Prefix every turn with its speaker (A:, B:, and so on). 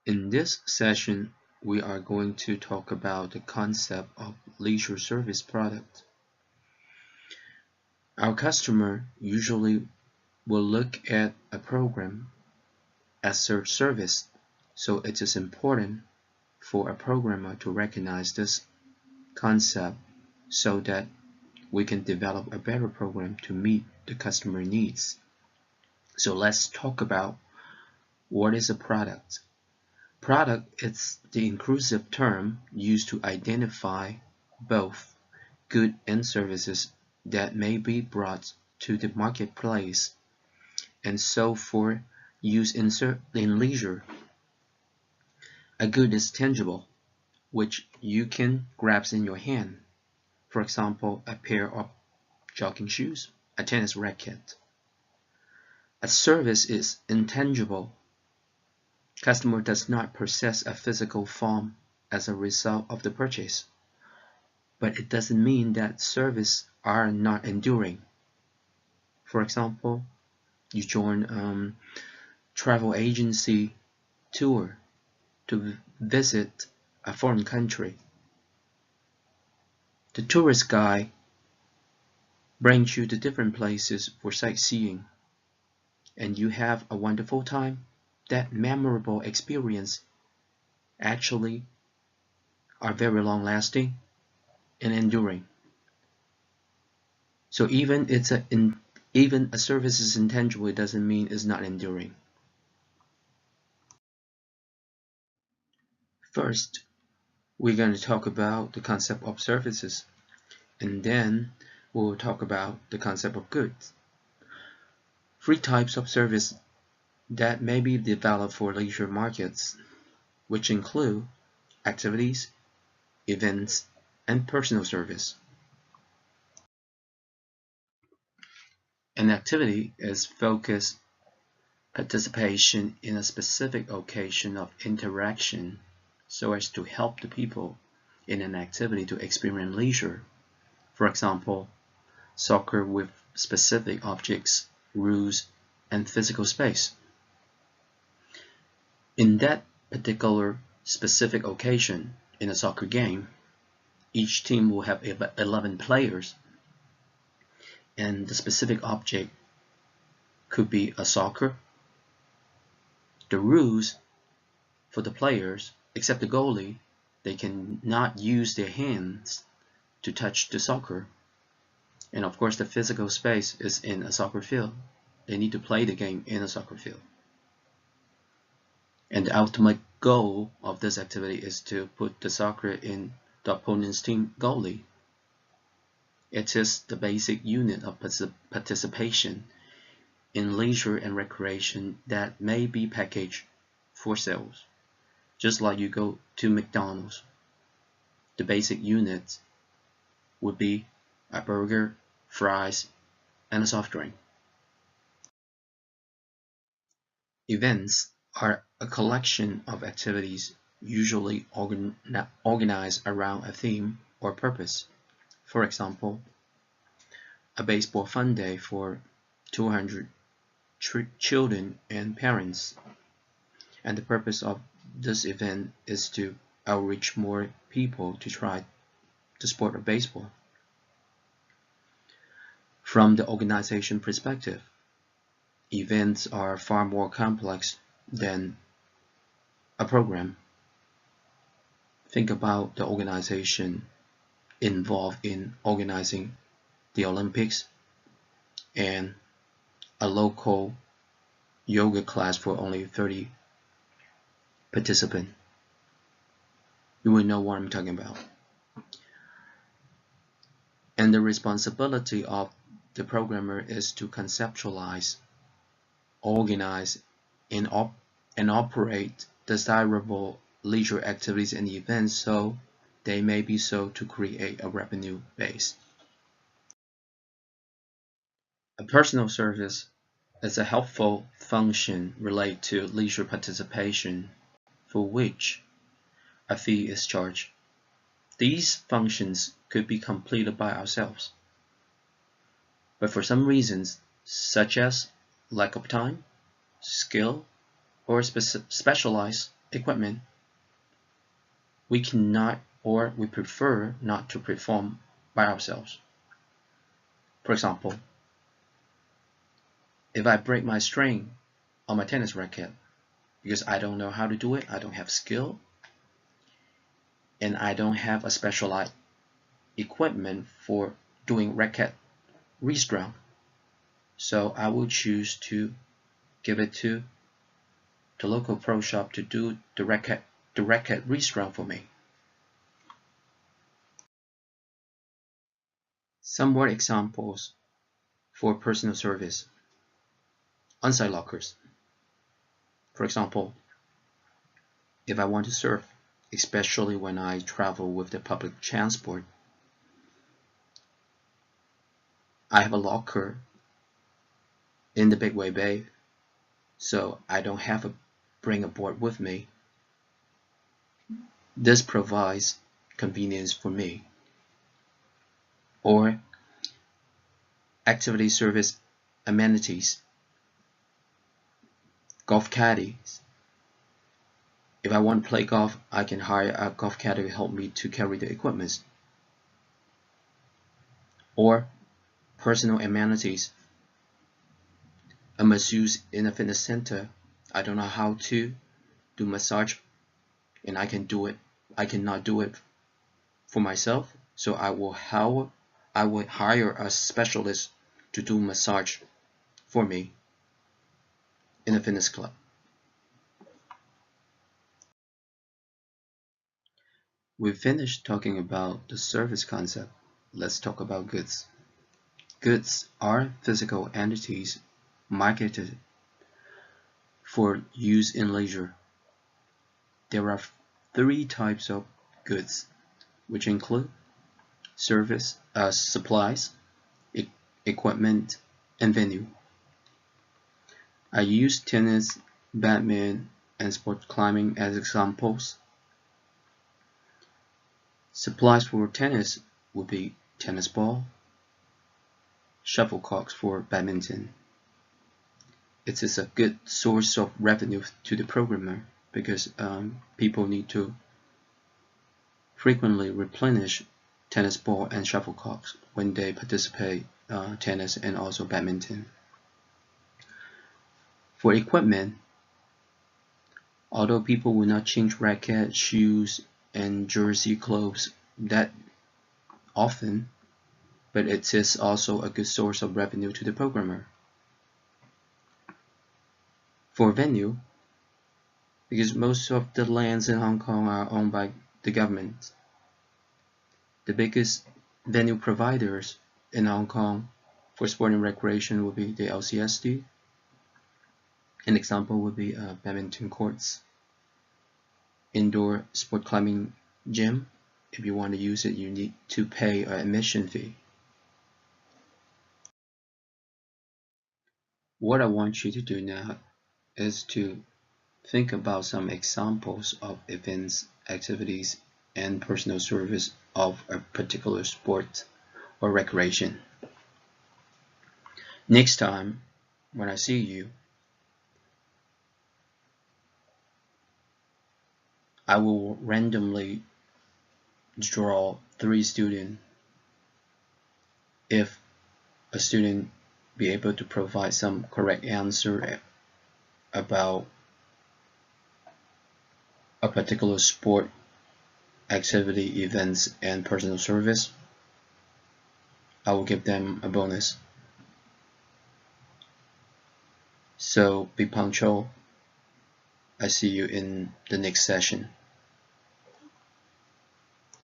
A: In this session, we are going to talk about the concept of leisure service product. Our customer usually will look at a program as a service, so it is important for a programmer to recognize this concept so that we can develop a better program to meet the customer needs. So let's talk about what is a product. Product is the inclusive term used to identify both goods and services that may be brought to the marketplace and sold for use in leisure. A good is tangible, which you can grasp in your hand. For example, a pair of jogging shoes, a tennis racket. A service is intangible. Customer does not possess a physical form as a result of the purchase, but it doesn't mean that services are not enduring. For example, you join a travel agency tour to visit a foreign country. The tourist guide brings you to different places for sightseeing, and you have a wonderful time. That memorable experience actually are very long-lasting and enduring. So even a service is intangible, it doesn't mean it's not enduring. First, we're going to talk about the concept of services, and then we'll talk about the concept of goods. Three types of service that may be developed for leisure markets, which include activities, events, and personal service. An activity is focused participation in a specific occasion of interaction so as to help the people in an activity to experience leisure. For example, soccer with specific objects, rules, and physical space. In that particular specific occasion in a soccer game, each team will have 11 players, and the specific object could be a soccer. The rules for the players, except the goalie, they cannot use their hands to touch the soccer. And of course, the physical space is in a soccer field. They need to play the game in a soccer field. And the ultimate goal of this activity is to put the soccer in the opponent's team goalie. It is the basic unit of participation in leisure and recreation that may be packaged for sales. Just like you go to McDonald's, the basic units would be a burger, fries, and a soft drink. Events are a collection of activities usually organized around a theme or purpose. For example, a baseball fun day for 200 children and parents. And the purpose of this event is to outreach more people to try the sport of baseball. From the organization perspective, events are far more complex than a program. Think about the organization involved in organizing the Olympics and a local yoga class for only 30 participants. You will know what I'm talking about. And the responsibility of the programmer is to conceptualize, organize, and operate desirable leisure activities and events so they may be sold to create a revenue base. A personal service is a helpful function related to leisure participation for which a fee is charged. These functions could be completed by ourselves, but for some reasons, such as lack of time, skill, or specialized equipment, we cannot or we prefer not to perform by ourselves. For example, if I break my string on my tennis racket because I don't know how to do it, I don't have skill, and I don't have a specialized equipment for doing racket restrung, so I will choose to give it to the local pro shop to do the racket restrung for me. Some more examples for personal service. On-site lockers. For example, if I want to surf, especially when I travel with the public transport, I have a locker in the big wave bay, so I don't have to bring a board with me. This provides convenience for me. Or activity service amenities. Golf caddies. If I want to play golf, I can hire a golf caddy to help me to carry the equipment. Or personal amenities. A masseuse in a fitness center. I don't know how to do massage, and I cannot do it for myself, so I will hire a specialist to do massage for me in a fitness club. We finished talking about the service concept. Let's talk about goods. Goods are physical entities marketed for use in leisure. There are three types of goods, which include service, supplies, equipment, and venue. I use tennis, badminton, and sport climbing as examples. Supplies for tennis would be tennis ball, shuttlecocks for badminton. It is a good source of revenue to the programmer because people need to frequently replenish tennis ball and shuttlecocks when they participate tennis and also badminton. For equipment, although people will not change racket, shoes, and jersey clothes that often, but it is also a good source of revenue to the programmer. For venue, because most of the lands in Hong Kong are owned by the government, the biggest venue providers in Hong Kong for sport and recreation would be the LCSD. An example would be badminton courts, indoor sport climbing gym. If you want to use it, you need to pay an admission fee. What I want you to do now is to think about some examples of events, activities, and personal service of a particular sport or recreation. Next time, when I see you, I will randomly draw 3 students. If a student be able to provide some correct answer about a particular sport, activity, events, and personal service, I will give them a bonus. So be punctual. I see you in the next session.